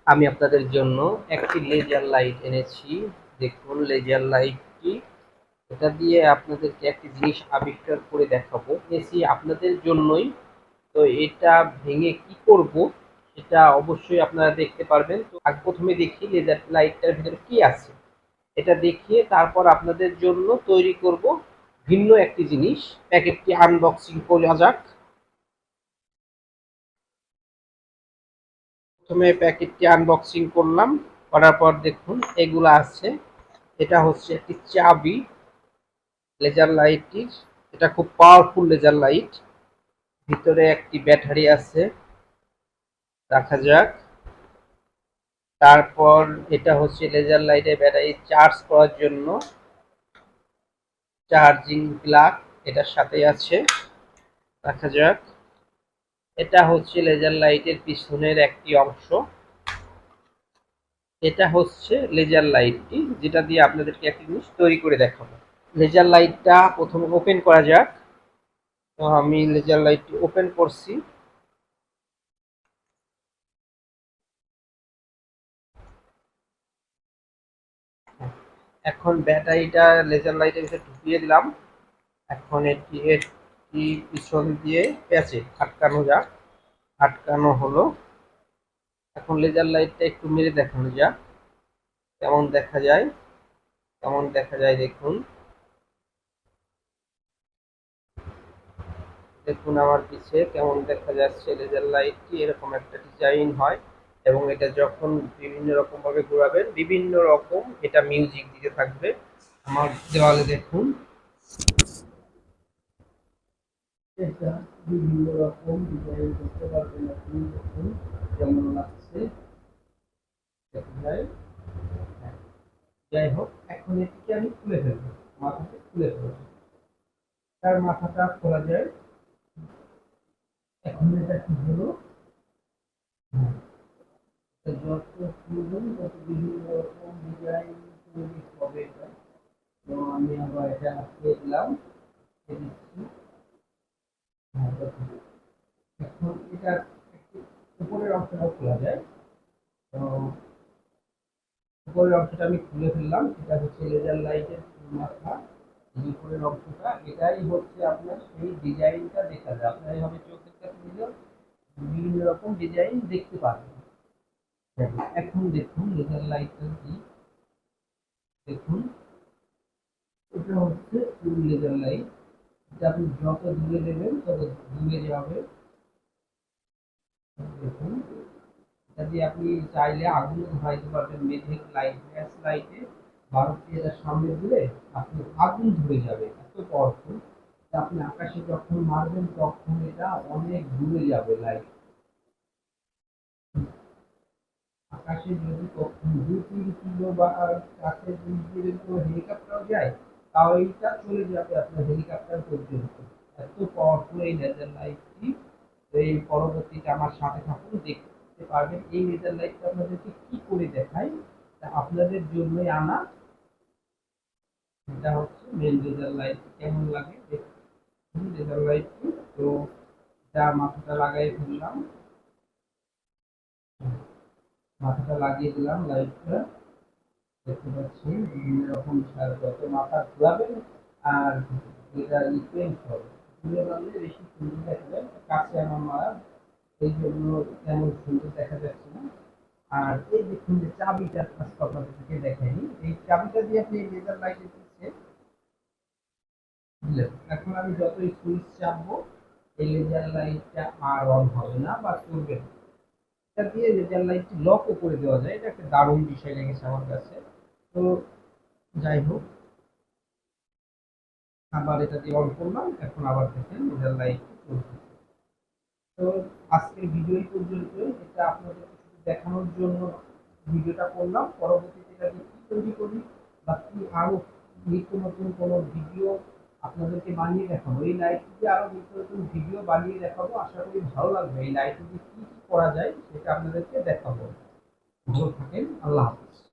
আমি আপনাদের জন্য একটি লেজার লাইট এনেছি। দেখুন লেজার লাইটটি, এটা দিয়ে আপনাদেরকে একটি জিনিস আবিষ্কার করে দেখাবো। এসি আপনাদের জন্যই। তো এটা ভেঙে কি করব সেটা অবশ্যই আপনারা দেখতে পারবেন। তো আগে প্রথমে দেখি লেজার লাইটটার ভিতরে কি আছে, এটা দেখিয়ে তারপর আপনাদের জন্য তৈরি করব ভিন্ন একটি জিনিস। প্যাকেটটি আনবক্সিং করা যাক। প্রথমে প্যাকেটটি আনবক্সিং করলাম, করার পর দেখুন এগুলো আছে। এটা হচ্ছে একটি চাবি লেজার লাইটটির। এটা খুব পাওয়ারফুল লেজার লাইট। ভিতরে একটি ব্যাটারি আছে, রাখা যাক। তারপর এটা হচ্ছে লেজার লাইটের ব্যাটারি চার্জ করার জন্য চার্জিং প্লাগ, এটার সাথে আছে, রাখা যাক। এটা হচ্ছে লেজার লাইটের পিছনের একটি অংশ। এটা হচ্ছে লেজার লাইটটি, যেটা দিয়ে আপনাদেরকে একটি জিনিস তৈরি করে দেখাবো। লেজার লাইটটা প্রথমে ওপেন করা যাক। তো আমি লেজার লাইটটি ওপেন করছি। এখন ব্যাটারিটা লেজার লাইটের ভিতরে ঢুকিয়ে দিলাম। এখন এটি পিছন দিয়ে প্যাচে আটকানো যাক। আটকানো হলো। এখন লেজার লাইটটা একটু মেরে দেখানো যাক কেমন দেখা যায়। কেমন দেখা যায় দেখুন। দেখুন আমার পিছে কেমন দেখা যাচ্ছে লেজার লাইটটি। এরকম একটা ডিজাইন হয় এবং এটা যখন বিভিন্ন রকম ভাবে ঘোরাবেন বিভিন্ন রকম এটা মিউজিক দিতে থাকবে। আমার দেওয়ালে দেখুন এটা বিভিন্ন রকম ডিজাইন করতে পারবেন আপনি। দেখুন কেমন লাগছে, দেখা যায়। হ্যাঁ, যাই হোক, এখন এটিকে আমি খুলে ফেলবো। মাথাটা খুলে ফেলবো, তার মাথাটা খোলা যায়। এখন এটা কি হলো, যত খুলবেন তত বিভিন্ন রকম ডিজাইন তৈরি হবে এটা। তো আমি আবার এটা আটকে দিলাম, আটকে দিচ্ছি। হ্যাঁ, দেখুন। এখন এটা একটু উপরের অংশটা খোলা যায়। তো উপরের অংশটা আমি খুলে ফেললাম। এটা হচ্ছে লেজার লাইটের মাথা। এই উপরের অংশটা, এটাই হচ্ছে আপনার সেই ডিজাইনটা দেখা যায়। আপনার এইভাবে চোখের কাছে নিলেও বিভিন্ন রকম ডিজাইন দেখতে পাবেন। এখন দেখুন লেজার লাইটটা কি, দেখুন এটা হচ্ছে ফুল লেজার লাইট। এটা আপনি যত দূরে দেবেন তত দূরে যাবে। দেখুন, এটা দিয়ে আপনি চাইলে আগুন ধরাইতে পারবেন। মেঝের লাইট, গ্যাস লাইটে বারোটি এটা সামনে দিলে আপনি আগুন ধরে যাবে, এত পাওয়ারফুল। আপনি আকাশে যখন মারবেন তখন এটা অনেক দূরে যাবে লাইট। আকাশে যদি কখন 2-3 কিলো বা কাছে 2 কিলো হেলিকপ্টারও যায়, তাও এইটা চলে যাবে আপনার হেলিকপ্টার পর্যন্ত। এত পাওয়ারফুল এই লেজার লাইটটি। এই পরবর্তীতে আমার সাথে থাকুন, দেখতে পারবেন এই লেজার লাইটটা আপনাদেরকে কি করে দেখাই। তা আপনাদের জন্যই আনা। এটা হচ্ছে মেন লেজার লাইট। কেমন লাগে দেখুন লেজার লাইটটি। তো এটা মাথাটা লাগাই ফেললাম, মাথাটা লাগিয়ে দিলাম লাইটটা। দেখতে পাচ্ছি বিভিন্ন রকম যত মাথা ঘুরাবেন আর এটা ইকুয়েন্ট হবে, ঘুরে বানলে বেশি সুন্দর দেখা যায়। কাছে আমার মারা, এই জন্য তেমন সুন্দর দেখা যাচ্ছে না। আর এই দেখুন যে চাবিটা আজকে আপনাদেরকে দেখাইনি, এই চাবিটা দিয়ে আপনি লেজার লাইটের দিচ্ছে দিলেন। এখন আমি যতই সুইচ চাপবো এই লেজার লাইটটা আর অন হবে না বা চলবে না। এটা দিয়ে লেজার লাইটটি লকও করে দেওয়া যায়। এটা একটা দারুণ বিষয় লেগেছে আমার কাছে। তো যাই হোক, আবার এটা দিয়ে অন করলাম। এখন আবার দেখেন লেজার লাইট চলছে। তো আজকের ভিডিও এই পর্যন্তই। এটা আপনাদের শুধু দেখানোর জন্য ভিডিওটা করলাম। পরবর্তীতে এটা দিয়ে কি তৈরি করি বা কি আরো নিত্য নতুন কোনো ভিডিও আপনাদেরকে বানিয়ে দেখাবো। এই লাইট দিয়ে আরো নিত্য নতুন ভিডিও বানিয়ে দেখাবো। আশা করি ভালো লাগবে। এই লাইট দিয়ে কি কি করা যায় সেটা আপনাদেরকে দেখাবো। ভালো থাকেন। আল্লাহ হাফেজ।